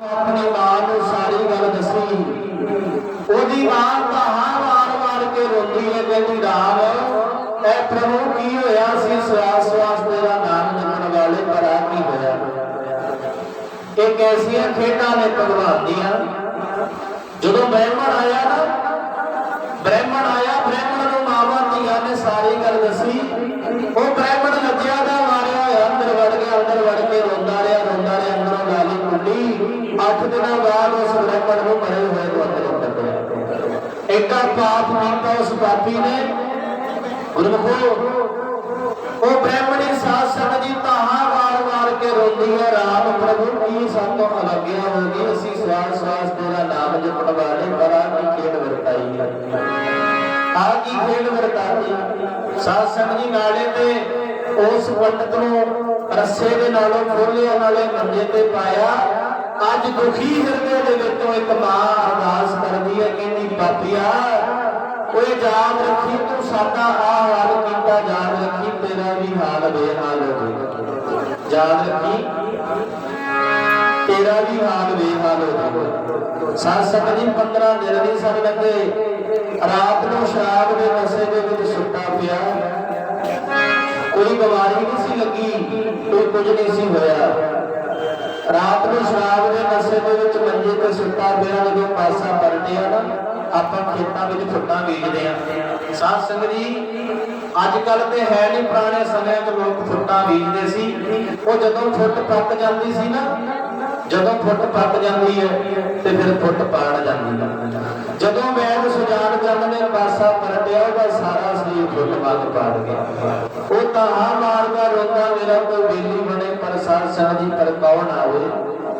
अपनी मां नूं सारी गल दसी। ओदी मां ताहां मार के रोंदी है, कहती राम ऐ प्रभु की होया सी, सवास सवास तेरा नाम जपण वाले पर आ की होया। एक ऐसियां खेडां ने भगवान दियां। जदों ब्राह्मण आया ना, ब्राह्मण नूं मावां धीआं ने सारी गल दसी। वो ब्राह्मण लज्जा दा मारिया होया अंदर वड़ के रोंदा रहा अंदरों लाली कुंडी। 8 दिनों बाद उस ब्राह्मण को मरे हुए को अंदरों कढ़िया। एडा पाप कीता उस पापी ने। गुरमुखो वो ब्राह्मणी साध संगत जी ताहां वार के रोंदी है, राम प्रभु की सातों अवज्ञा होगी, असी सवास सवास तेरा नाम जपण वाले पर की खेड वरताई है। आ की खेड वरताई। साध संगत जी नाले ते उस पंडित नूं रस्से दे नालों खोलिया, नाले मंजे ते पाया। अज दुखी हिरदे दे विचों एक मां अरदास करदी है, कहंदी पापिया कोई याद रखी तू साडा आ हाल कीता, याद रखी तेरा भी हाल बेहाल हो जाए। याद रखी तेरा भी हाल बेहाल हो जाए। साध संगत जी 15 दिन नहीं सन लगे। रात को शराब के नशे के विच सुੱਤਾ पिया। कोई बीमारी नहीं सी लगी, कोई कुछ नहीं सी होया। रात को शराब के नशे के विच मंजे ते सुੱਤਾ पिया। जो पासा पलटिया ना, ਆਪਾਂ ਖੇਤਾਂ ਵਿੱਚ ਫੁੱਟਾਂ ਬੀਜਦੇ ਆ। ਸਾਧ ਸੰਗਤ ਜੀ ਅੱਜ ਕੱਲ ਤੇ ਹੈ ਨਹੀਂ, ਪੁਰਾਣੇ ਸਮਿਆਂ 'ਚ ਲੋਕ ਫੁੱਟਾਂ ਬੀਜਦੇ ਸੀ। ਉਹ ਜਦੋਂ ਫੁੱਟ ਪੱਕ ਜਾਂਦੀ ਸੀ ਨਾ, ਜਦੋਂ ਫੁੱਟ ਪੱਕ ਜਾਂਦੀ ਹੈ ਤੇ ਫਿਰ ਫੁੱਟ ਪਾੜ ਜਾਂਦੀ ਹੈ। ਜਦੋਂ ਵੈਦ ਸੁਜਾਨ ਚੰਦ ਨੇ ਪਾਸਾ ਪਲਟਿਆ, ਉਹਦਾ ਸਾਰਾ ਸਰੀਰ ਫੁੱਟ ਪੱਕ ਪਾੜ ਗਿਆ। ਉਹ ਤਾਂ ਮਾਰਦਾ ਰੋਂਦਾ ਮੇਰਾ ਕੋਈ ਬੇਲੀ ਬਣੇ, ਪਰ ਸਾਧ ਸੰਗਤ ਜੀ ਪਰ ਕੌਣ ਆਵੇ।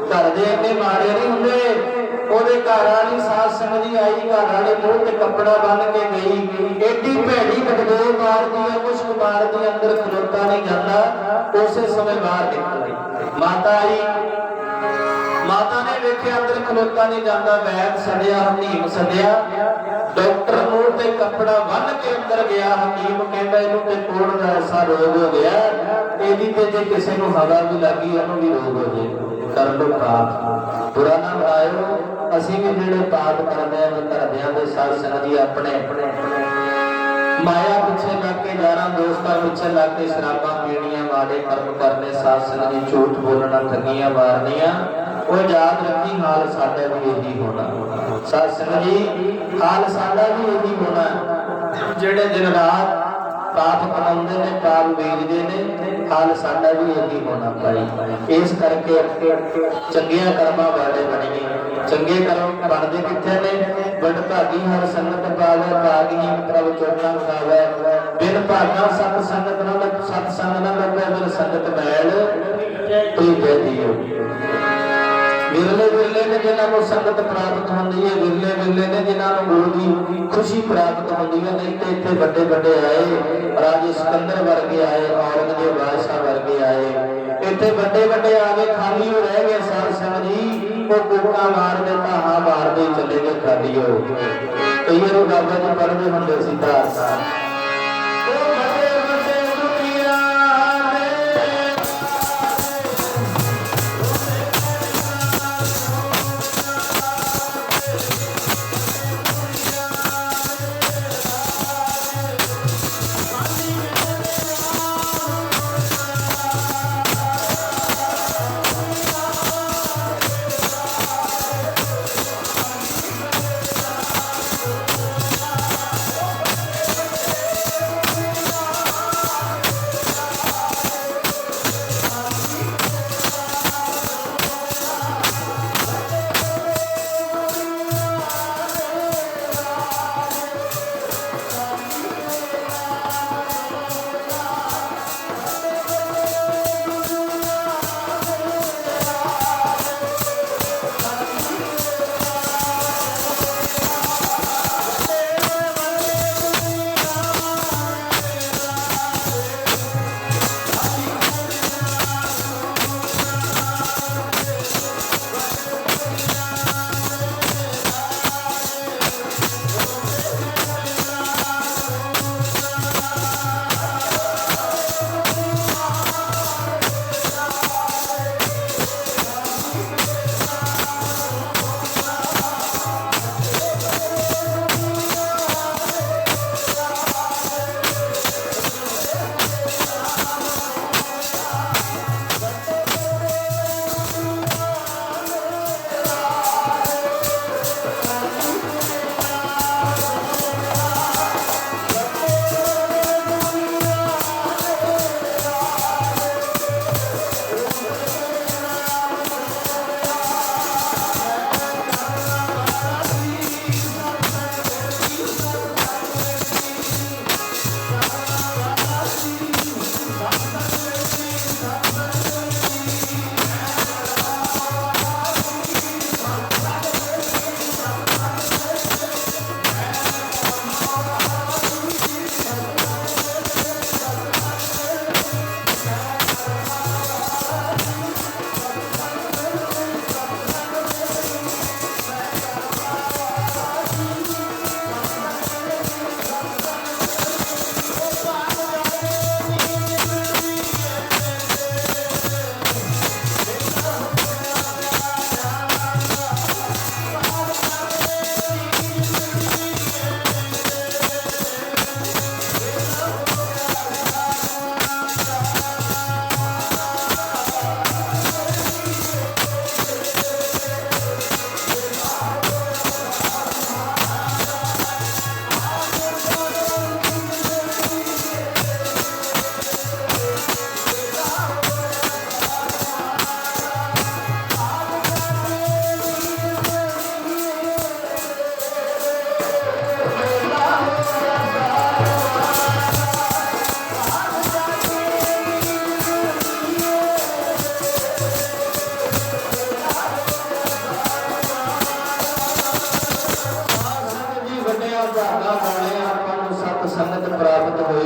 ਘਰ ਦੇ ਇੰਨੇ ਮਾੜੇ ਨਹੀਂ ਹੁੰਦੇ। ਉਹਦੇ ਘਰ ਵਾਲੀ ਸਾਧ ਸੰਗਤ ਜੀ ਆਈ, ਘਰ ਵਾਲੇ ਮੂੰਹ ਤੇ ਕੱਪੜਾ ਬੰਨ ਕੇ ਗਈ। ਏਡੀ ਭੈੜੀ ਗਟਗੋਲ ਮਾਰਦੀ ਹੈ, ਮੁਸ਼ਕ ਮਾਰਦੀ, ਅੰਦਰ ਖਲੋਤਾ ਨਹੀਂ ਜਾਂਦਾ। ਉਸੇ ਸਮੇਂ ਬਾਹਰ ਨਿਕਲ ਆਈ। ਮਾਤਾ ਆਈ, ਮਾਤਾ ਨੇ ਵੇਖਿਆ ਅੰਦਰ ਖਲੋਤਾ ਨਹੀਂ ਜਾਂਦਾ। ਵੈਦ ਸੱਦਿਆ, ਹਕੀਮ ਸੱਦਿਆ। ਡਾਕਟਰ ਮੂੰਹ ਤੇ ਕੱਪੜਾ ਬੰਨ ਕੇ ਅੰਦਰ ਗਿਆ। ਹਕੀਮ ਕਹਿੰਦਾ ਇਹਨੂੰ ਤੇ ਕੋੜ ਦਾ ਐਸਾ ਰੋਗ ਹੋ ਗਿਆ, ਇਹਦੀ ਤੇ ਜੇ ਕਿਸੇ ਨੂੰ ਹਵਾ ਵੀ ਲੱਗੀ ਉਹਨੂੰ ਵੀ ਰੋਗ ਹੋ ਜਾਏ। ਕਰ ਲੋ ਪਾਪ, ਬੁਰਾ ਨਾ ਬਣਾਇਓ। ਅਸੀਂ ਵੀ ਜਿਹੜੇ ਪਾਪ ਕਰਦੇ ਆ ਘਰਦਿਆਂ ਦੇ ਸਾਧ ਸੰਗਤ ਜੀ ਆਪਣੇ ਮਾਇਆ ਪਿੱਛੇ ਲੱਗ ਕੇ, ਯਾਰਾਂ ਦੋਸਤਾਂ ਪਿੱਛੇ ਲੱਗ ਕੇ ਸ਼ਰਾਬਾਂ ਪੀਣੀਆਂ, ਮਾੜੇ ਕਰਮ ਕਰਨੇ, ਸਾਧ ਸੰਗਤ ਜੀ ਝੂਠ ਬੋਲਣਾ, ਠੱਗੀਆਂ ਮਾਰਨੀਆਂ। ਉਹ ਯਾਦ ਰੱਖੀ ਹਾਲ ਸਾਡਾ ਵੀ ਇਹੀ ਹੋਣਾ। ਸਾਧ ਸੰਗਤ ਜੀ ਹਾਲ ਸਾਡਾ ਵੀ ਇਹੀ ਹੋਣਾ। ਜਿਹੜੇ ਦਿਨ ਰਾਤ ਪਾਪ ਕਮਾਉਂਦੇ ਨੇ, ਪਾਪ ਵੇਚਦੇ ਨੇ, ਹਾਲ ਸਾਡਾ ਵੀ ਇਹੀ ਹੋਣਾ ਭਾਈ। ਇਸ ਕਰਕੇ ਚੰਗੀਆਂ ਕਰਮਾਂ ਵਾਲੇ ਬਣੀਏ। ਚੰਗੇ ਕਰਮ ਬਣਦੇ ਕਿੱਥੇ ਨੇ? ਬੜ ਭਾਗੀ ਹਰ ਸੰਗਤ ਪਾਵੇ, ਭਾਗੀ ਪ੍ਰਭ ਚਰਨਾਂ ਖਾਵੇ। ਬਿਨ ਭਾਗਾ ਸਤ ਸੰਗਤ ਨਾ ਲੱਗ, ਸਤ ਸੰਗ ਨਾ ਲੱਗੇ, ਬਿਨ ਸੰਗਤ ਮੈਲ ਤੂੰ ਜੀਓ। ਵਿਰਲੇ ਨੇ ਜਿਨ੍ਹਾਂ ਨੂੰ ਸੰਗਤ ਪ੍ਰਾਪਤ ਹੁੰਦੀ ਹੈ, ਵਿਰਲੇ ਨੇ ਜਿਨ੍ਹਾਂ ਨੂੰ ਗੁਰੂ ਦੀ ਖੁਸ਼ੀ ਪ੍ਰਾਪਤ ਹੁੰਦੀ ਹੈ। ਨਹੀਂ ਤੇ ਇੱਥੇ ਵੱਡੇ ਆਏ, ਰਾਜੇ ਸਿਕੰਦਰ ਵਰਗੇ ਆਏ, ਔਰੰਗਜ਼ੇਬ ਬਾਦਸ਼ਾਹ ਵਰਗੇ ਆਏ। ਇੱਥੇ ਵੱਡੇ ਆ ਗਏ, ਖਾਲੀ ਹੋ ਰਹਿ ਗਏ। ਸਾਧ ਸੰਗਤ ਜੀ ਉਹ ਕੂਕਾਂ ਮਾਰਦੇ, ਧਾਹਾਂ ਮਾਰਦੇ ਚਲੇ ਗਏ ਖਾਲੀ ਹੋ। ਕਈ ਵਾਰ ਬਾਬਾ ਜੀ ਪੜ੍ਹਦੇ ਹੁੰਦੇ ਸੀ ਧਾਰ।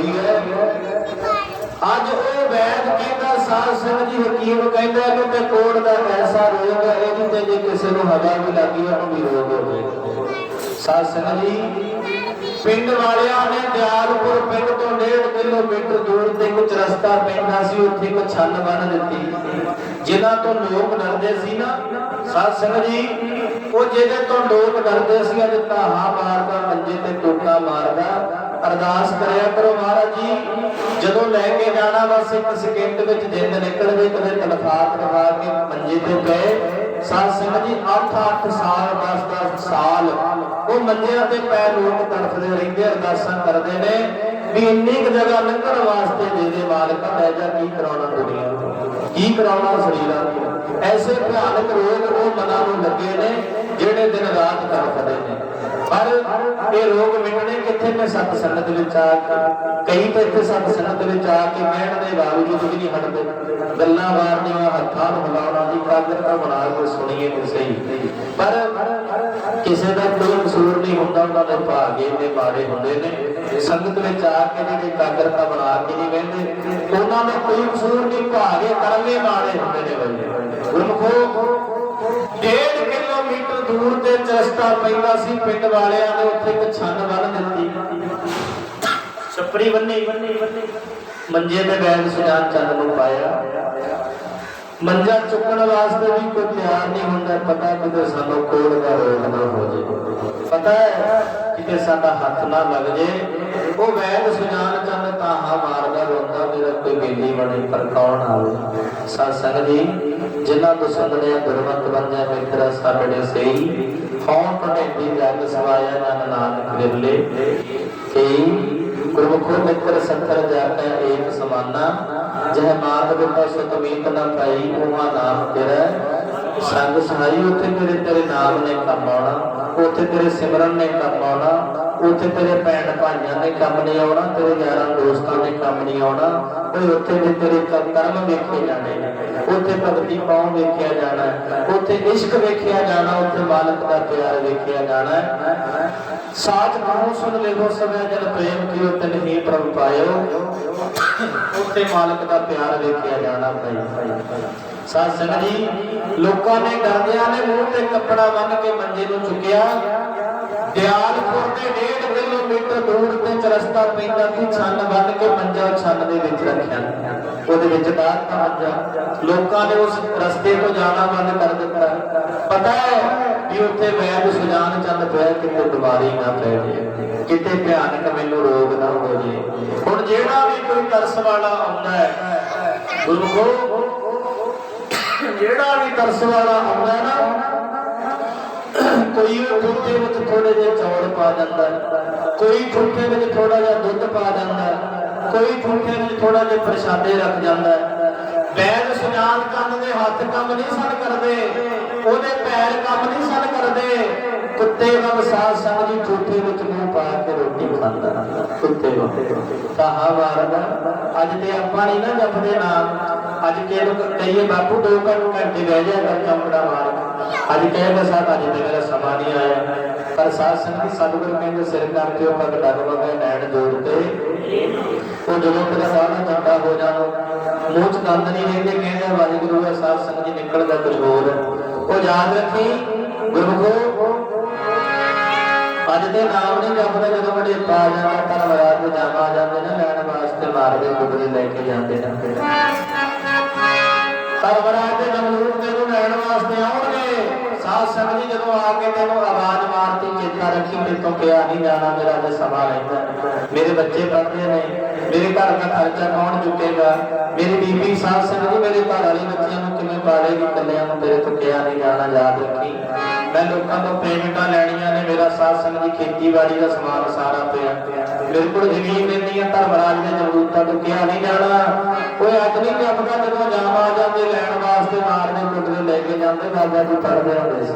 हुई है। अज वो वैद कहता साध संगत जी हकीम कहता कि मैं कोड़ का ऐसा रोग है ये जे किसी को हवा भी लगी उन्होंने भी रोग हो। साध संगत जी पिंड वालिया ने दयालपुर पिंड तो 1.5 किलोमीटर दूर से कुछ रस्ता पैंदा सी उत्थे को छन बन दी जिन्हां तो लोग डरदे सी ना साध संगत जी वो जिहदे तो लोग डरदे सी अज धाहा मारदा मंजे ते टोका मारदा अरदास करया करो महाराज जी जदों लैके जाना बस 1 सेकंड विच दिन निकल गए कदे तलखात लगा के मंजे ते पए। साध संगत जी 8-8 साल 10-10 साल वो मंजिया ते पै लोग तड़फते रहते अरदासा करते ने भी इन्नी जगह लंघण वास्ते दे दे मालिक लै जा की कराउणा दुनिया की कराउणा शरीर ऐसे भयानक रोग वो मना नूं लगे ने जेड़े दिन रात तड़फते ने पर ये रोग मिटने किथे ने सत संगत विच आ कई तो इत्थे सत संगत विच आके कहण दे बावजूद भी नहीं हटदे गल्लां मारनियां हत्थां नूं हिलाउणा दी कागरता बना के सुणीए ते सही पर किसी का कोई कसूर नहीं होंदा उन्हां दे भागे इन्ने माड़े हुंदे ने संगत विच आके जिहड़े कागरता बना के नहीं बहिंदे उन्हां दा कोई कसूर नहीं भागे कर्मे माड़े हुंदे ने भाई गुरमुखो 1.5 किलोमीटर दूर ते रस्ता पैंदा सी पिंड वालियां ने उत्थे एक छन बन दित्ती छपरी बन्नी मंजे ते बैग सुजान चंद नूं पाया मंजा चुकण वास्ते भी कोई तैयार नहीं होंदा पता किते सानू कोड़ दा रोग ना हो जाए पता है किते साडा हथ ना लग जाए वो वैद सुजान चंद ताहा मारदा रोंदा मेरा कोई बेली बने पर कौन आवे। साध संगत जी जिन्हां तो सुनने गुरमत बन जाए मित्रा साडे सही कौन ढेडी जग सवाया जन नानक विरले कई गुरमुखो मित्र सत्तर जाकर एक समाना जह मात पिता सुत मीत न पाई उहा नाम तेरा संग सहाई उथे तेरे तेरे नाम ने कम आना उथे तेरे सिमरन ने कम आना उथे तेरे भैन भाइयों ने कम नहीं आना तेरे यारां दोस्तां ने कम नहीं आना कोई उथे भी तेरे कर्म वेखे जाने उथे भगती पाँव वेखिया जाना उथे इश्क वेखिया जाना उथे मालिक का प्यार वेखिया जाना साच नाम सुन लेगो समय जन प्रेम कियो तिन ही प्रभु पायो उथे मालिक का प्यार वेखिया जाना भाई। साध संगत जी लोकां ने डरदियां ने मूंह ते कपड़ा बन के मंजे नूं चुकिया दयालपुर के 1.5 किलोमीटर दूर ते रस्ता पैंदा सी छन बन के मंजा छन दे विच रखिया ਉਹਦੇ ਵਿੱਚ डालता मंजा लोकां ने उस रस्ते तो जाना बंद कर दिता पता है कि उत्थे वैद सुजान चंद पिया किते बीमारी ना पै जाए किते भयानक मैनू रोग ना हो जाए। हुण जेड़ा भी कोई तरस वाला आउंदा है गुरमुखो जेड़ा भी तरस वाला आउंदा है ना कोई ठूठे विच थोड़े जे चौल पा जांदा कोई ठूठे विच थोड़ा जिहा दुध पा जांदा कोई ठूठे विच थोड़ा जिहा प्रसादे रख जांदा वैद सुजान चंद दे हथ काम नहीं सन करदे ओदे पैर काम नहीं सन करदे कुत्ते वांग साध संगत जी ठूठे विच मूंह पा के रोटी खांदा कुत्ते वांग ताहा मारदा अज ते आपां नहीं ना जपदे नाम अज के लोग कहिए बापू 2 घंटे बह जा कर चौंकड़ा मार अज कहेगा साहब अज तो मेरा समा नहीं आया पर साध संगत सतगुरु कहते सिर करके वो पग डगमग नैन जोड़ते वो जदों तेरा सारा चंगा हो जाओ मूँह च दंद नहीं रहते कहते वाहिगुरु है साध संगत जी निकलता कुछ होर वो याद रखी गुरमुखो अज के नाम नहीं जपदा जदों बड़े पा जाना धर्मराज के जामा आ जाते ना लैन वास्ते मारदे कुबले लैके जाते ना धर्मराज के जमरूद तेनों लैन वास्ते आउणगे साध संगत जी जदों आके तेनों आवाज मारती चेता रखी मेरे तो क्या नहीं जाना मेरा अज समा रहिंदा मेरे बच्चे पढ़ते ने मेरे घर का खर्चा कौन चुकेगा मेरी बीबी साध संगत जी मेरे घर वाली बच्चियां नूं किवें पालेगी कल्लियां नूं मेरे तो क्या नहीं जाना याद रखी मैं लोगों को पेमेंटा लैनियां ने मेरा साध संगत जी खेतीबाड़ी का समान सारा पिया मेरे को जमीन देनी है धर्मराज के जमरूदां तो क्या नहीं जाना कोई अज नहीं जपदा जदों जाम आ जाते लैण वास्ते मारने कुटदे लैके जाते बाबा जी पढ़दे हुंदे सी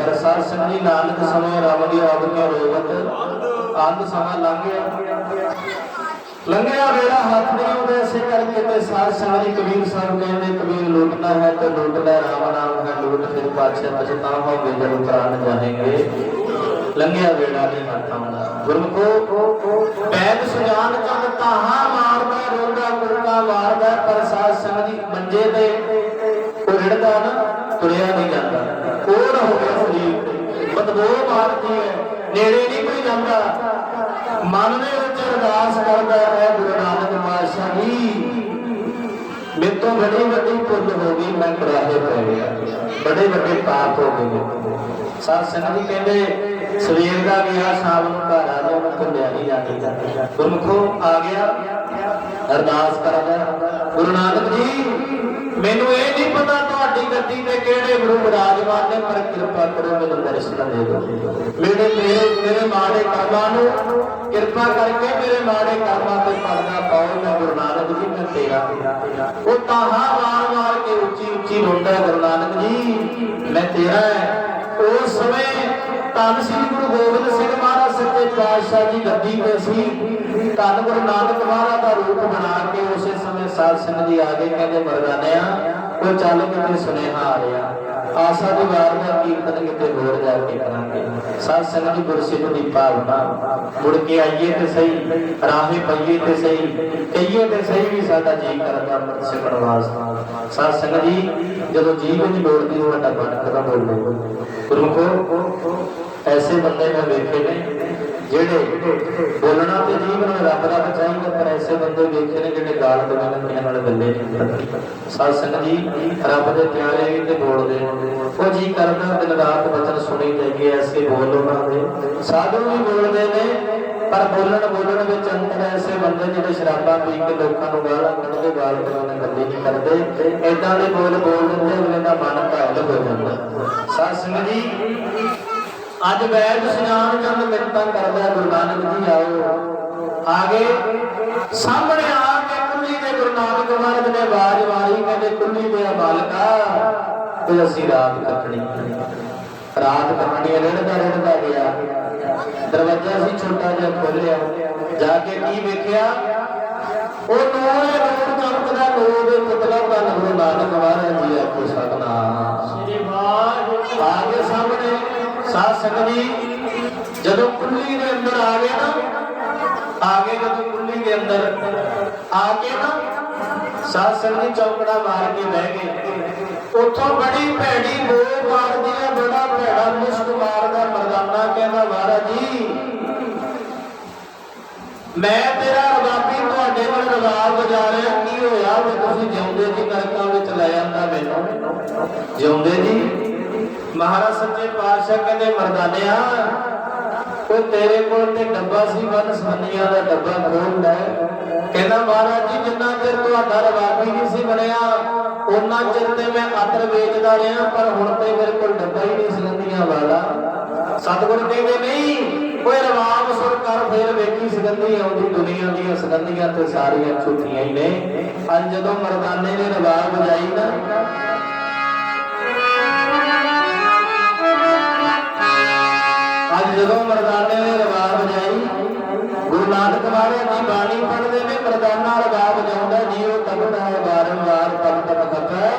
पर साध संगत जी नानक समय रब की आज्ञा रोगत अंध समा लंघ गया लंघिया वेला हाथ नहीं आउंदा इसे करके ते साध संगत जी कबीर साहब कहते कबीर लूटना है तो लूट ले राम नाम है लूट फिर पातशाह पछतावा होगे जब प्राण जाएंगे लंघिया वेला नहीं हाथ आउंदा गुरमुखो पैद सुजान चंद ताहा मारदा रोंदा कुड़का मारदा पर साध संगत जी मंजे ते ਉਹ ਰਿੜਦਾ ਨਾ ਤੁਰਿਆ ਨਹੀਂ ਜਾਂਦਾ ਕੋੜ ਹੋ ਗਿਆ ਸਰੀਰ ਬਦਬੂ ਮਾਰਦੀ ਹੈ ਨੇੜੇ ਨਹੀਂ ਕੋਈ ਜਾਂਦਾ ਮਨ ਦੇ ਵਿੱਚ ਅਰਦਾਸ ਕਰਦਾ ਹੈ ਗੁਰੂ ਨਾਨਕ ਪਾਤਸ਼ਾਹ ਜੀ ਮੇਰੇ ਤੋਂ ਬੜੀ ਵੱਡੀ ਭੁੱਲ ਹੋ ਗਈ ਮੈਂ ਕਰਾਹੇ ਪੈ ਗਿਆ ਬੜੇ ਵੱਡੇ ਪਾਪ ਹੋ ਗਏ ਸਾਧ ਸੰਗਤ ਜੀ ਕਹਿੰਦੇ ਸਵੇਰ ਦਾ ਗਿਆ ਸ਼ਾਮ ਨੂੰ ਘਰ ਆ ਜਾ ਮੈਂ ਕੰਨਿਆ ਨਹੀਂ ਜਾਂਦੀ ਗੁਰਮੁਖੋ ਆ ਗਿਆ ਅਰਦਾਸ ਕਰਦਾ ਗੁਰੂ ਨਾਨਕ ਜੀ ਮੈਨੂੰ ਇਹ ਨਹੀਂ ਪਤਾ ਤੁਹਾਡੀ ਗੱਦੀ ਤੇ ਕਿਹੜੇ ਗੁਰੂ ਵਿਰਾਜਮਾਨ ਨੇ ਪਰ ਕਿਰਪਾ ਕਰੋ ਮੈਨੂੰ ਦਰਸ਼ਨ ਦੇ ਦਿਓ ਮੇਰੇ ਮਾੜੇ ਕਰਮਾਂ ਨੂੰ ਕਿਰਪਾ ਕਰਕੇ ਮੇਰੇ ਮਾੜੇ ਕਰਮਾਂ ਤੇ ਪਰਦਾ ਪਾਓ ਮੈਂ ਗੁਰੂ ਨਾਨਕ ਜੀ ਮੈਂ ਤੇਰਾ ਉਹ ਤਾਹਾ ਮਾਰ ਕੇ ਉੱਚੀ ਉੱਚੀ ਰੋਂਦਾ ਗੁਰੂ ਨਾਨਕ ਜੀ ਮੈਂ ਤੇਰਾ ਹੈ ਉਸ ਸਮੇਂ ਧੰਨ ਸ੍ਰੀ ਗੁਰੂ ਗੋਬਿੰਦ ਸਿੰਘ ਮਹਾਰਾਜ ਸੱਚੇ ਪਾਤਸ਼ਾਹ ਜੀ ਗੱਦੀ ਤੇ ਸੀ ਧੰਨ ਗੁਰੂ ਨਾਨਕ ਮਹਾਰਾਜ ਦਾ ਰੂਪ ਬਣਾ ਕੇ ਉਸੇ ਸਮੇਂ ਸਾਧ ਸੰਗਤ ਜੀ ਆ ਗਏ ਕਹਿੰਦੇ ਮਰਦਾਨਿਆ ਉਹ ਚੱਲ ਕਿਤੇ ਸੁਨੇਹਾ ਆ ਰਿਹਾ ਆਸਾ ਦੀ ਵਾਰ ਦਾ ਕੀਰਤਨ ਕਿਤੇ ਹੋਰ ਜਾ ਕੇ ਕਰਾਂਗੇ ਸਾਧ ਸੰਗਤ ਜੀ ਗੁਰਸਿੱਖ ਦੀ ਭਾਵਨਾ ਮੁੜ ਕੇ ਆਈਏ ਤੇ ਸਹੀ ਰਾਹੇ ਪਈਏ ਤੇ ਸਹੀ ਕਹੀਏ ਤੇ ਸਹੀ ਵੀ ਸਾਡਾ ਜੀ ਕਰਦਾ ਅੰਮ੍ਰਿਤ ਛਕਣ ਵਾਸਤੇ ਸਾਧ ਸੰਗਤ ਜੀ ਜਦੋਂ ਜੀਵ ਵਿੱਚ ਲੋੜਦੀ ਸਾਡਾ ਮਨ ਕਦਾ ਬੋਲੇ ਗੁਰਮੁਖੋ ਐਸੇ ਬੰਦੇ ਮੈਂ ਵੇਖੇ ਨੇ ਜਿਹੜੇ ਬੋਲਣਾ ਤੇ ਜੀਵਨ ਰੱਬ ਦਾ ਬਚਾਈਂਗੇ ਪਰ ਐਸੇ ਬੰਦੇ ਵੇਖੇ ਨੇ ਜਿਹੜੇ ਗਾਲ ਗਲੋਚਾਂ ਨਾਲ ਗੱਲੇ ਨਹੀਂ ਕਰਦੇ ਸਾਧ ਸੰਗਤ ਜੀ ਰੱਬ ਦੇ ਪਿਆਰੇ ਵੀ ਤੇ ਬੋਲਦੇ ਉਹ ਜੀ ਕਰਦਾ ਦਿਨ ਰਾਤ ਬਚਨ ਸੁਣੀ ਜਾਈਏ ਐਸੇ ਬੋਲ ਉਹਨਾਂ ਦੇ ਸਾਧੂ ਵੀ ਬੋਲਦੇ ਨੇ ਪਰ ਬੋਲਣ ਵਿੱਚ ਅੰਤਰ ਐਸੇ ਬੰਦੇ ਜਿਹੜੇ ਸ਼ਰਾਬਾਂ ਪੀ ਕੇ ਲੋਕਾਂ ਨੂੰ ਗਾਲਾਂ ਕੱਢਦੇ ਗਾਲ ਗਲੋਚ ਗੱਲੇ ਨਹੀਂ ਕਰਦੇ ਏਦਾਂ ਦੇ ਬੋਲ ਦਿੰਦੇ ਅਗਲੇ ਦਾ ਮਨ ਘਾਇਲ ਹੋ ਜਾਂਦਾ ਸਾਧ ਸੰਗਤ ਜੀ ਅੱਜ ਵੈਦ ਸੁਜਾਨ ਚੰਦ ਮਿੰਨਤਾਂ ਕਰਦਾ ਗੁਰੂ ਨਾਨਕ ਜੀ ਆਓ ਆਗੇ ਸਾਹਮਣੇ ਆ ਕੇ ਕੁੱਲੀ ਦੇ ਗੁਰੂ ਨਾਨਕ ਮਹਾਰਾਜ ਨੇ ਆਵਾਜ਼ ਮਾਰੀ ਕਹਿੰਦੇ ਕੁੱਲੀ ਦੇ ਮਾਲਕਾ ਤੇ ਅਸੀਂ ਰਾਤ ਕੱਟਣੀ ਰਿੜਦਾ ਗਿਆ ਦਰਵਾਜ਼ਾ ਸੀ ਛੋਟਾ ਜਿਹਾ ਖੋਲਿਆ ਜਾ ਕੇ ਕੀ ਵੇਖਿਆ ਉਹ ਨੂਰੇ ਨੂਰ ਚਮਕਦਾ ਨੂਰ ਦੇ ਪੁਤਲਾ ਦਾ ਗੁਰੂ ਨਾਨਕ ਮਹਾਰਾਜ ਜੀ ਆਖੋ ਸਤਨਾਮ ਸ੍ਰੀ ਵਾਹਿਗੁਰੂ ਆਗੇ ਸਾਹਮਣੇ ਸਾਧ ਸੰਗਤ ਜੀ ਜਦੋਂ ਕੁੱਲੀ ਦੇ ਅੰਦਰ ਆ ਗਏ ਨਾ ਜਦੋਂ ਕੁੱਲੀ ਦੇ ਅੰਦਰ ਆ ਕੇ ਨਾ ਸਾਧ ਸੰਗਤ ਜੀ ਚੌਕੜਾ ਮਾਰ ਕੇ ਬਹਿ ਗਏ ਉੱਥੋਂ ਬੜੀ ਭੈੜੀ ਬੋਲ ਮਾਰਦੀ ਹੈ ਬੜਾ ਭੈੜਾ ਮੁਸਕ ਮਾਰਦਾ ਮਰਦਾਨਾ ਕਹਿੰਦਾ ਮਹਾਰਾਜ ਜੀ ਮੈਂ ਤੇਰਾ ਰਬਾਬੀ ਤੁਹਾਡੇ ਨਾਲ ਰਬਾਬ ਵਜਾ ਰਿਹਾ ਕੀ ਹੋਇਆ ਵੀ ਤੁਸੀਂ ਜਿਉਂਦੇ ਜੀ ਨਰਕਾਂ ਵਿੱਚ ਲੈ ਜਾਂਦਾ ਮੈਨੂੰ ਜਿਉਂਦੇ ਜੀ ਮਹਾਰਾਜ ਸੱਚੇ ਪਾਤਸ਼ਾਹ ਕਹਿੰਦੇ ਮਰਦਾਨਿਆ ਉਹ ਤੇਰੇ ਕੋਲ ਤੇ ਡੱਬਾ ਸੀ ਵਨ ਸਵੰਨੀਆਂ ਦਾ ਡੱਬਾ ਖੋਲ ਲੈ ਕਹਿੰਦਾ ਮਹਾਰਾਜ ਜੀ ਜਿੰਨਾ ਚਿਰ ਤੁਹਾਡਾ ਰਬਾਬੀ ਨਹੀਂ ਸੀ ਬਣਿਆ ਉਹਨਾਂ ਚਿਰ ਤੇ ਮੈਂ ਅਤਰ ਵੇਚਦਾ ਰਿਹਾ ਪਰ ਹੁਣ ਤੇ ਮੇਰੇ ਕੋਲ ਡੱਬਾ ਹੀ ਨਹੀਂ ਸੁਗੰਧੀਆਂ ਵਾਲਾ ਸਤਿਗੁਰ ਕਹਿੰਦੇ ਨਹੀਂ ਕੋਈ ਰਵਾਬ ਸੁਰ ਕਰ ਫੇਰ ਵੇਖੀ ਸੁਗੰਧੀ ਆਉਂਦੀ ਦੁਨੀਆ ਦੀਆਂ ਸੁਗੰਧੀਆਂ ਤੇ ਸਾਰੀਆਂ ਝੂਠੀਆਂ ਹੀ ਨੇ ਅੱਜ ਜਦੋਂ ਮਰਦਾਨੇ ਨੇ ਰਵਾਬ ਵਜਾਈ ਨਾ ਅੱਜ ਜਦੋਂ ਮਰਦਾਨੇ ਨੇ ਰਵਾਬ ਵਜਾਈ ਗੁਰੂ ਨਾਨਕ ਮਹਾਰਾਜ ਜੀ ਬਾਣੀ ਪੜ੍ਹਦੇ ਨੇ ਮਰਦਾਨਾ ਰਵਾਬ ਵਜਾਉਂਦਾ ਜੀ ਉਹ ਤਖਤ ਹੈ ਵਾਰੰਵਾਰ ਤਪ ਖਪੈ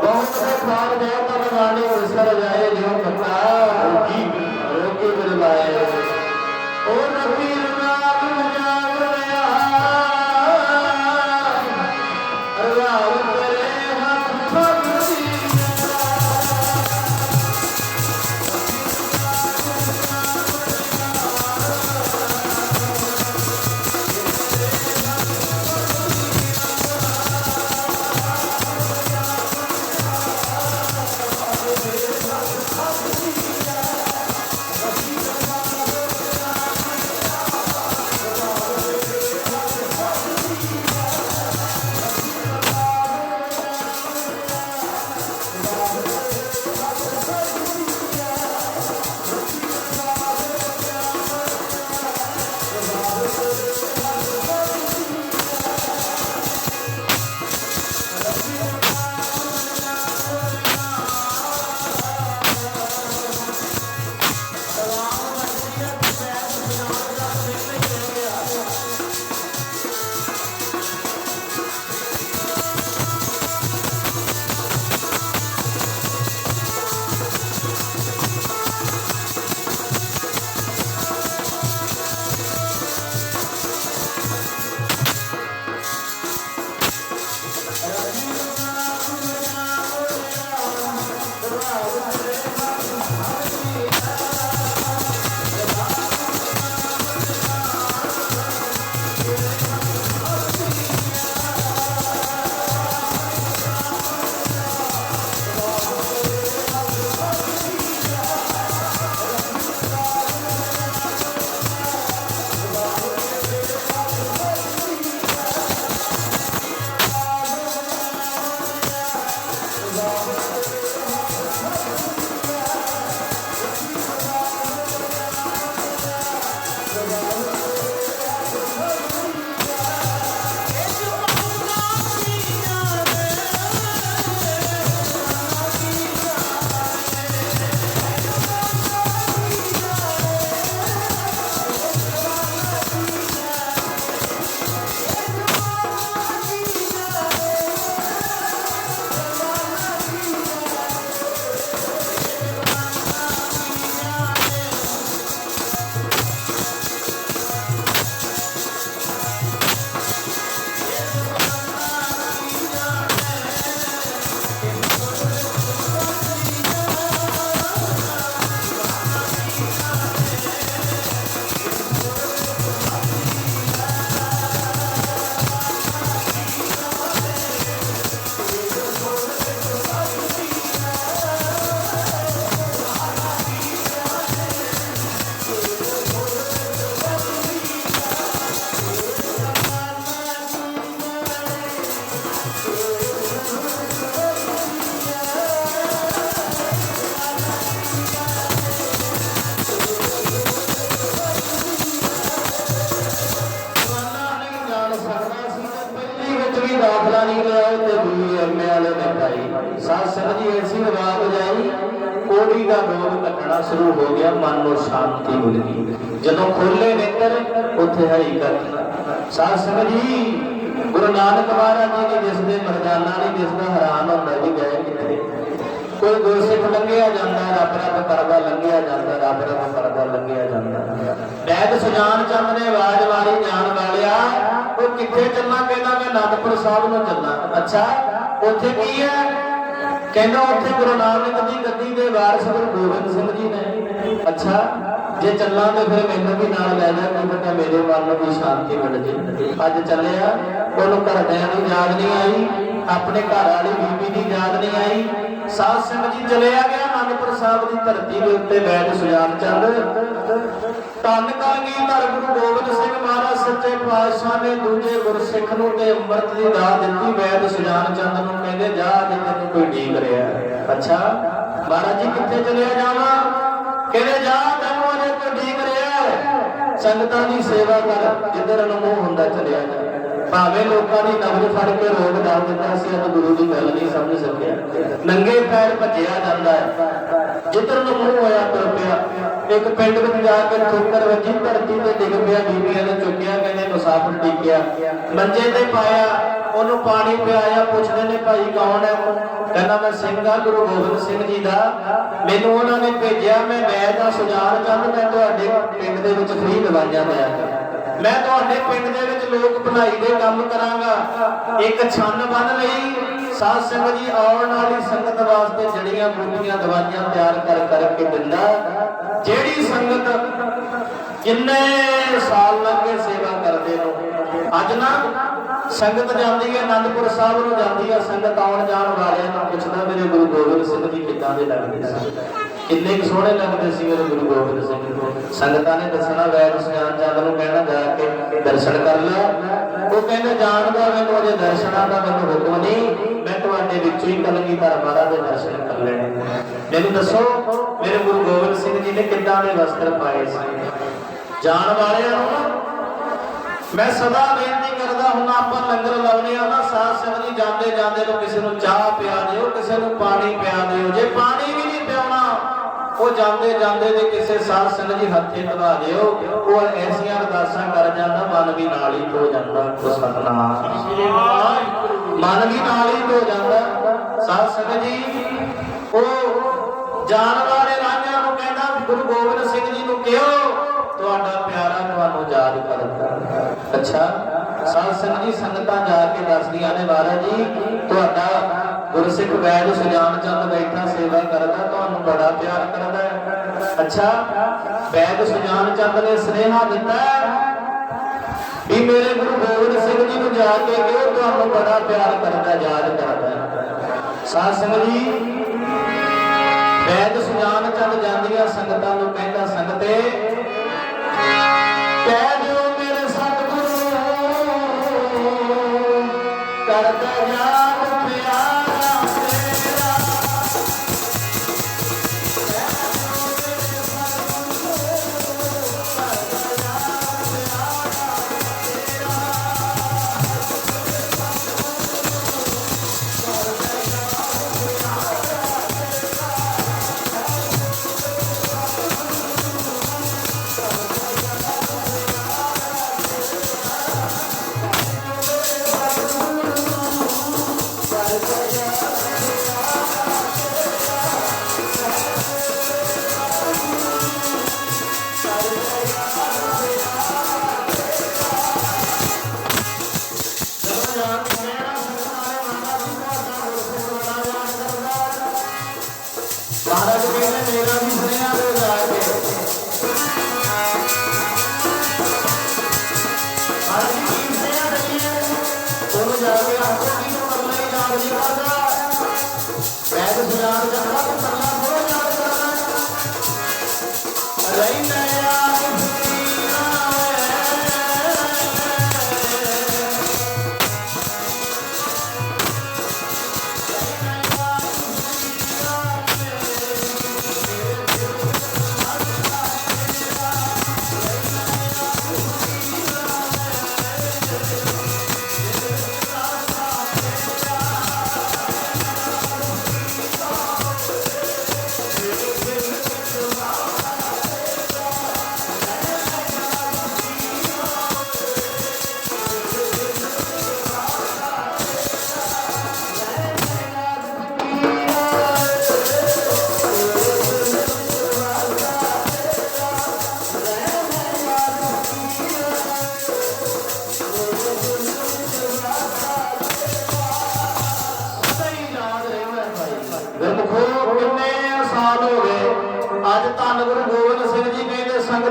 ਬਹੁਤ ਸੇ ਖਾਰ ਦੇ ਤਨ ਬਾਣੀ ਵਿਸਰ ਜਾਏ ਜਿਉ ਪਤਾ ਰੋਕੀ ਬਿਰਲਾਏ ਉਹ ਨਬੀ ਰਵਾਬ ਵਜਾਵ ਰਿਹਾ ਰਵਾਬ ਤੇਰੇ ਹੱਥ ਫੜਦੀ कोड़ी का रोग घटना शुरू हो गया, मन में शांति मिल गई। जदों खोले नेत्र उत्थे हकीकत। साध संगत जी गुरु नानक महाराज जी नहीं दिसदे, मरजाना नहीं दिसदा, हैरान होंदा जी गए किथे। कोई गुरसिख लंघिया जाता, रब रब करदा लंघिया जाता, रब रब करदा लंघिया जाता। वैद सुजान चंद ने आवाज मारी, जान वालिया वो किथे चलना? कहना मैं आनंदपुर साहब नूं चलना। अच्छा उत्थे की है? कहना उत्थे गुरु नानक दी गद्दी दे वारिस गुरु गोबिंद सिंह जी ने। अच्छा जे चलना तो फिर मैनू भी नाल लै जा, की पता मेरे मन में भी शांति मिल जाए। अज चलिया, उन्होंने घरदियां की याद नहीं आई, अपने घर वाली बीबी की याद नहीं आई। साध संगत जी चलिया गया आनंदपुर साहब की धरती के उत्ते वैद सुजान चंद धन कलगीधर गुरु गोबिंद सिंह महाराज सच्चे पातशाह ने दूजे गुरसिख नूं ते अमृत की दात दी। वैद सुजान चंद नूं कहंदे जा जे तैनूं कोई ढीक रिहा। अच्छा महाराज जी कित्थे चलिया जावां? कहंदे जा तैनूं अजे कोई ढीक रिहा, संगतां दी सेवा कर, जिधर अनमोह हुंदा चलिया जा। भावें लोगों की नबज फड़ के रोक डाल दिता, असीं अज गुरु की गल नहीं समझ सकिया। नंगे पैर भज्जिया जाता है, जिधर ਨੂੰ ਮੂੰਹ ਹੋਇਆ ਤੁਰ ਪਿਆ। एक पिंड में जाके ठोकर वजी, धरती ते डिग पिया, बीबियां ने चुकिया, कहने मुसाफिर टिकिया, मंजे ते पाया, ਉਹਨੂੰ पानी पियाया। पुछदे ने भाई कौन है? कहना मैं सिंह हाँ, गुरु गोबिंद सिंह जी का। मैनू उन्होंने भेजा, मैं वैद हाँ सुजान चंद, मैं तुहाडे पिंड दे विच फ्री दवाइयां दिया कर, मैं तुहाडे पिंड दे विच लोक भलाई दे काम करांगा। एक छन बन लई। साध संगत जी आउण वाली संगत वास्ते जड़ियां बूटियां दवाइयां तैयार कर करके दिंदा। जेड़ी संगत किन्ने साल लगे सेवा करदे नो, अज ना संगत जाती है आनंदपुर साहब नूं जाती है, संगत आउण जाण वालियां नूं पुछदा मेरे गुरु गोबिंद सिंह जी किदां दे लगदे सी, किन्ने सोहणे लगदे सी मेरे गुरु गोबिंद सिंह। संगतां ने दसना वैद सुजान चंद नूं कहना जाके दर्शन कर ला। वो कहंदे जाणदा मैनूं अजे दर्शनां दा मैनूं हुक्म नहीं, मैं तुहाडे विचों ही कलगीधर महाराज दे दर्शन कर लेने। मैनूं दसो मेरे गुरु गोबिंद सिंह जी ने किदां दे वस्त्र पाए सी। जाण वालियां नूं मैं सदा बेनती करदा हुंदा, आपां लंगर लाउने आ ना, साध संगत जी जांदे जांदे नूं किसी नूं चाह पिया दिओ, किसी नूं पानी पिया दिओ। जे पानी भी नहीं पियाउणा, वो जांदे जांदे दे किसी साध संगत जी हत्थे लगा दिओ। वो ऐसियां अरदासां कर जांदा, मन भी नाल ही हो जांदा। सतनाम मन भी नाल ही हो जांदा। साध संगत जी वो जाण वाले राहियां नूं कहंदा, गुरु गोबिंद सिंह जी नूं कहो तुहाडा प्यारा तुहानूं याद करदा। अच्छा साध संगत जी संगतां जाके दसदियां ने, महाराज जी तुहाडा गुरसिख वैद सुजान चंद बैठा सेवा करदा, तुहानूं बड़ा प्यार करदा है। अच्छा वैद सुजान चंद ने स्नेहा दिता भी मेरे गुरु गोबिंद सिंह जी नूं जाके कहो तुहानूं बड़ा प्यार करदा, याद करदा। साध संगत जी वैद सुजान चंद जांदियां संगतां नूं कहंदा, संगते कह दिओ मेरे सतगुरु करदा याद प्यारा तेरा। महाराज कहने मेरा भी स्नेहा दे जाके महाराज जी की स्नेहा देखिए, दोनों जाके आपको की तो करना ही याद नहीं करता। वैद सुजान चंद को करना थोड़ा याद करना रही नया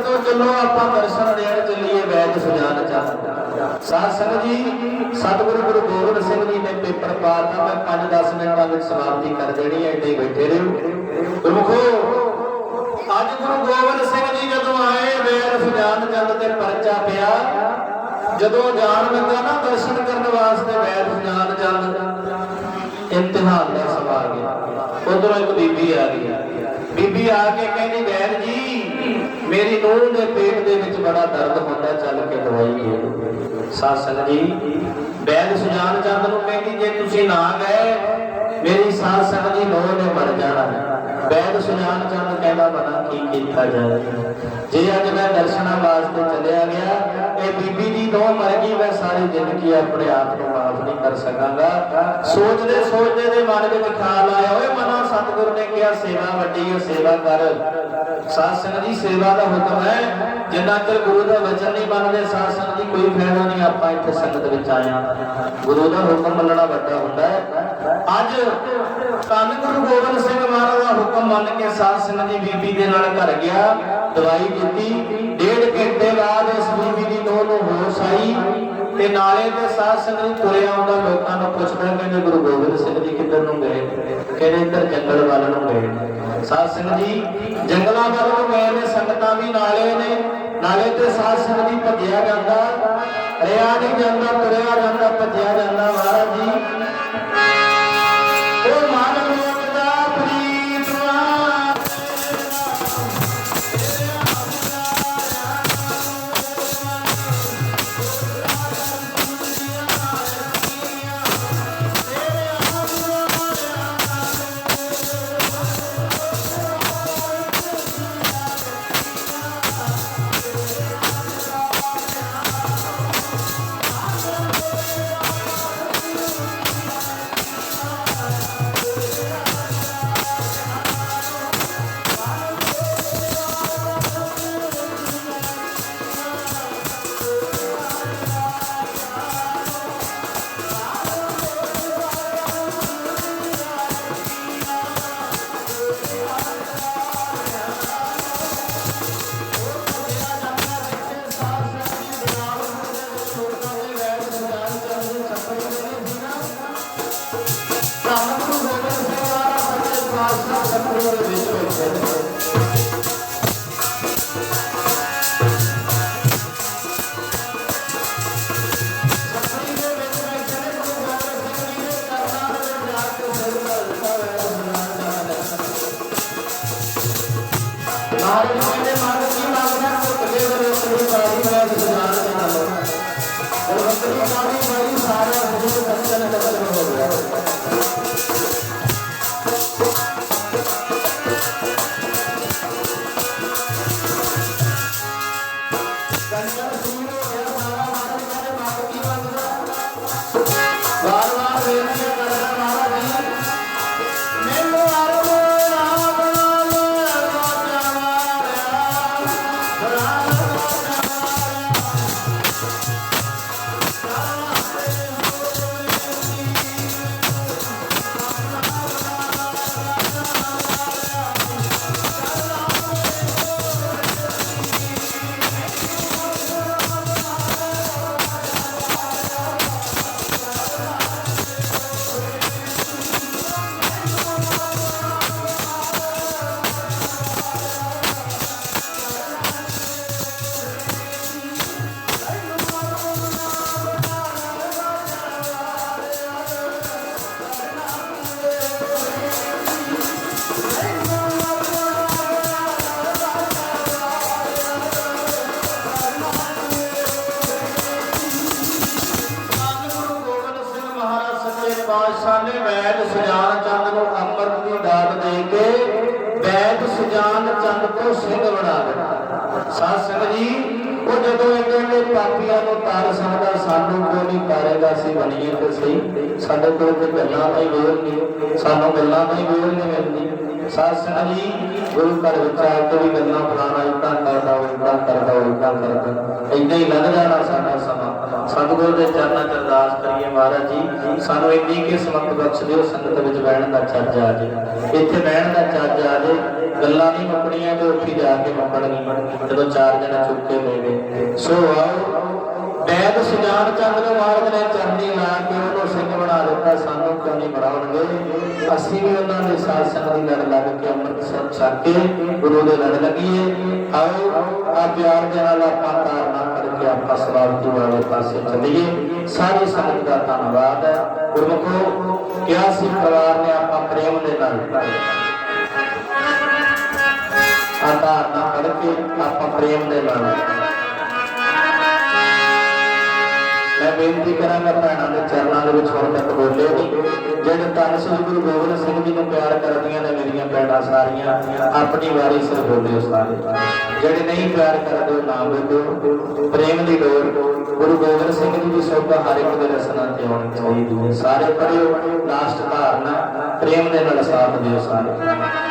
तो चलो आप दर्शन देन चलिए वैद सुजान चंद। साध संगत जी सतगुरु गुरु गोबिंद सिंह जी ने पेपर पाता, मैं 5-10 मिनटां विच समाप्ति कर देनी है, इन्ने बैठे रहो गुरमुखो। अज गुरु गोबिंद सिंह जी जदों आए वैद सुजान चंद ते परचा पिया, जदों जान लगा ना दर्शन करने वास्ते वैद सुजान चंद, इम्तिहान का समा आ गया। उधरों एक बीबी आ गई, बीबी आके कहनी वैद जी मेरी नूह के पेट के विच बड़ा दर्द होता, चल के दवाई दे। साध संगत जी वैद सुजान चंद नूं कहनी जे तुसीं ना गए मेरी साध संगत जी नूह ने मर जाना। वैद सुजान चंद कहना बना की कीता जाए, जे अज मैं दर्शना वास्ते चलिया गया ये बीबी दी नूह मर गई, मैं सारी जिंदगी अपने आप को माफ नहीं कर सकांगा। सोचते सोचते दे मन में ख्याल आया ओए मना सतगुरु ने कहा सेवा वड्डी है, सेवा कर। साध संगत जी सेवा का हुक्म है, जिन्ना चਿਰ गुरु का वचन नहीं मनते साध संगत जी कोई फायदा नहीं। आप इत्थे संगत विच आए गुरु का हुक्म मनना वड्डा हुंदा है। अज धन गुरु गोबिंद सिंह महाराज का हुक्म मन के साध संगत जी बीबी दे नाल घर गया, दवाई दी। 1.5 घंटे बाद इस बीबी की नूह नूं होश आई ते नाले ते साध संगत तुरिया आउंदा लोकां नूं पुछदा कहंदे गुरु गोबिंद सिंह जी किधर नूं गए, कहंदे इधर जंगल वाल नूं गए। साध संगत जी जंगलां वाल नूं गए ने, संगतां भी नाले ने, नाले ते साध संगत जी भज्जिया जांदा, रिया नहीं जांदा, तुरिया जांदा, भज्जिया जांदा। महाराज जी ओ मन लोक दा प्रीतमा पातशाह ने वैद सुजान चंद को अमृत की दात दे के वैद सुजान चंद को सिंह बना दिया। साध संगत जी वो जदों इन्होंने पापियां को तार सकता सानू क्यों नहीं तारेगा, असीं बनीए तो सही, साडे कोल ते गल्लां दा ही वेल नहीं, सानू गल्लां दा ही वेल नहीं मिलदी। साध संगत जी गुरु घर विचार के भी गल्लां फलाना इदां करदा इदां करदा इदां करदा इदां ही लंघ जाना साडा समा सतगुरु के चरणों च अरदास करिए महाराज जी सानू इन्नी के समत बख्श दिओ संगत विच बहण दा चर्ज आ जाए इत्थे बहण दा चर्ज आ जाए गल्लां नहीं मुकणियां ते उत्थे जाके मुकणगीਆਂ जदों चार जने चुक के ले गए सो आओ वैद सुजान चंद महाराज ने चरनी ला के उन्होंने सिंह बना दिता सानू क्यों नहीं बनाउणगे असीं भी उन्होंने साध संगत दी लड़ लग के अमृत छक के गुरु दे लड़ लगीए आओ आ प्यार दे नाल आपां धारणा करके आपां समाप्ति वाले पासे चलीए सारी संगत दा धन्नवाद है गुरमुखो क्या सी परिवार ने आपां प्रेम दे नाल आ धारणा करके आपां प्रेम दे नाल मैं बेनती करांगा भैणां दे चरणां दे विच हुण तक बोले नहीं जिहड़े धन श्री गुरु गोबिंद सिंह जी नूं प्यार करदियां ने मेरियां भैणां सारियां अपनी वारी सिर बोलिओ सारे जिहड़े नहीं प्यार करदे ना बोलिओ प्रेम दी डोर गुरु गोबिंद सिंह जी दी शोभा हर एक दे रसना ते होनी चाहीदी है सारे पढ़िओ लास्ट धारणा प्रेम दे नाल साथ दिओ सारे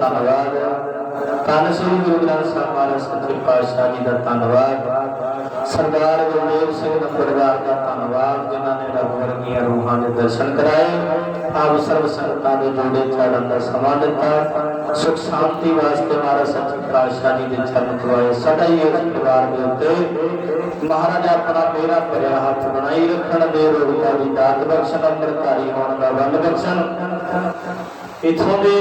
ਧੰਨਵਾਦ। ਧੰਨ ਸ੍ਰੀ ਗੁਰੂ ਗ੍ਰੰਥ ਸਾਹਿਬ ਮਹਾਰਾਜ ਸੱਚੇ ਪਾਤਸ਼ਾਹ ਜੀ ਦਾ ਧੰਨਵਾਦ। सरदार गुरदेव सिंह नंबरदार का धन्यवाद जिन्होंने रब वर्गिया रूहां के दर्शन कराए। आप सर्व संगतां दे जोड़े चढ़न का समा दिता। सुख शांति वास्ते महाराज सच्चे पातशाह जी के चरण धोए। सदा ही इस परिवार के उत्ते महाराज अपना मेरा भरिया हाथ बनाई रखण दे रोगिया की दात बख्शण अमृतधारी होने का बल बख्शण। इथों के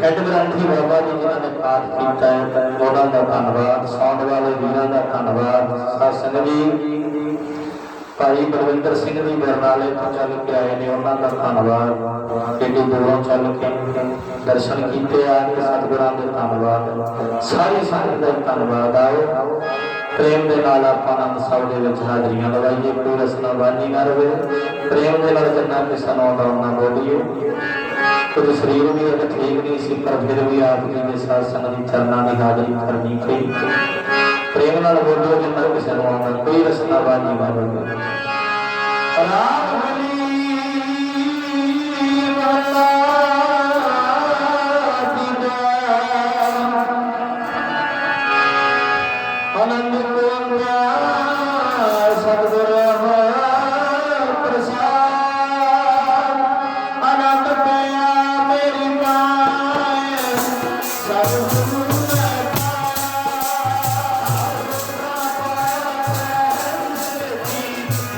हेड ग्रंथी बाबा जी जिन्होंने पाठ किया है उन्होंने का धन्यवाद। साउंड वाले वीरों का धन्यवाद। सत्संग जी भाई बलविंदर सिंह जी बरनाले तो चल के आए ने उन्होंने का धन्यवाद। एडी दूरों चल के दर्शन किए आके सतगुरां के धन्यवाद। सारी संगत का धन्यवाद। आओ प्रेम के नाल आपां आनंद साहब दे विच हाजरियां लवाइए। कोई रसना बानी ना रहे। प्रेम के नाल जिन्ना किसा नौ दा उन्ना बोलिए। कुछ शरीर भी अगर ठीक नहीं सी पर फिर भी आप जी के साथ संगत चरणा की हाजरी करनी थी। प्रेम नाल बोलो जिन्ना किसी को आना कोई रसना बाजी ना बोलो। आनंद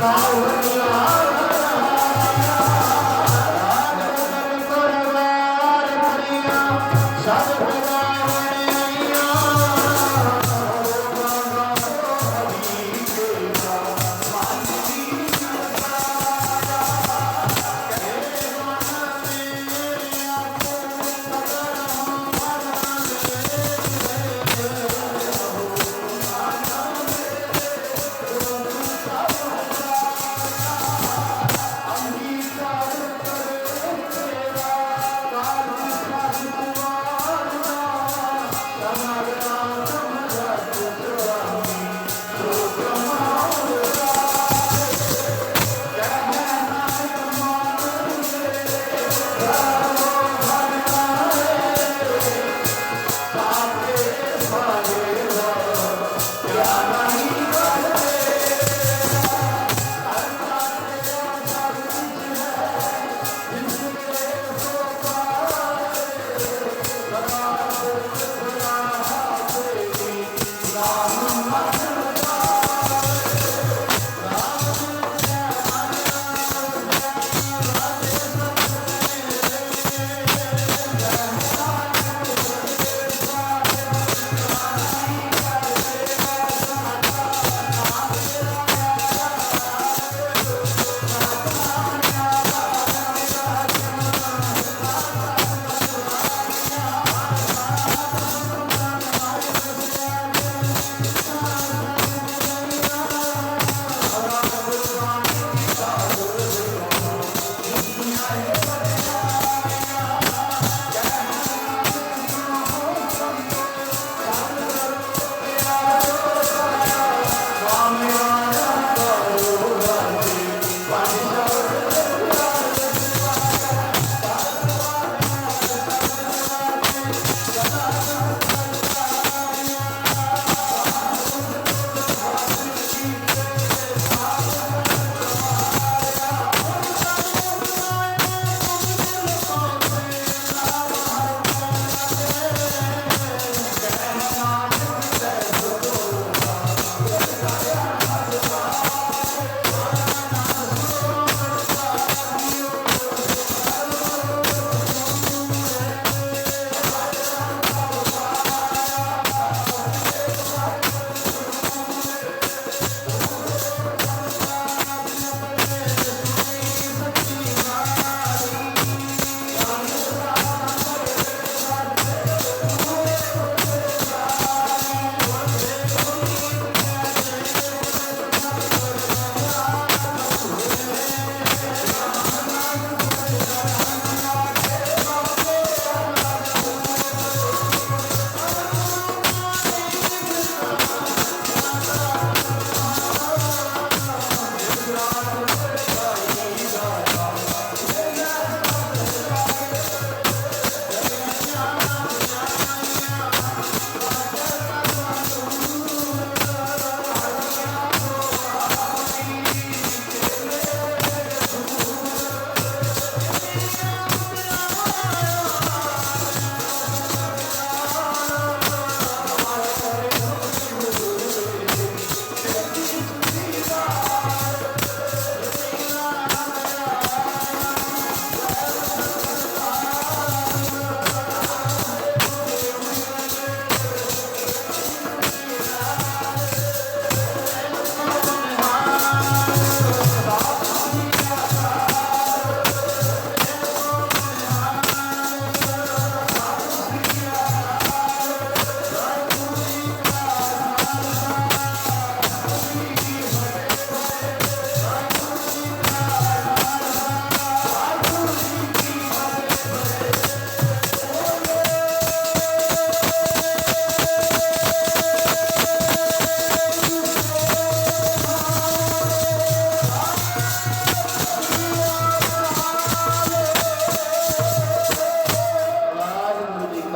Now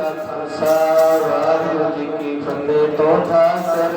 ਕਾ ਖਾਲਸਾ ਵਾਹਿਗੁਰੂ ਜੀ ਕੀ ਫਤਿਹ। ਤੋਂ ਠਾਕਰ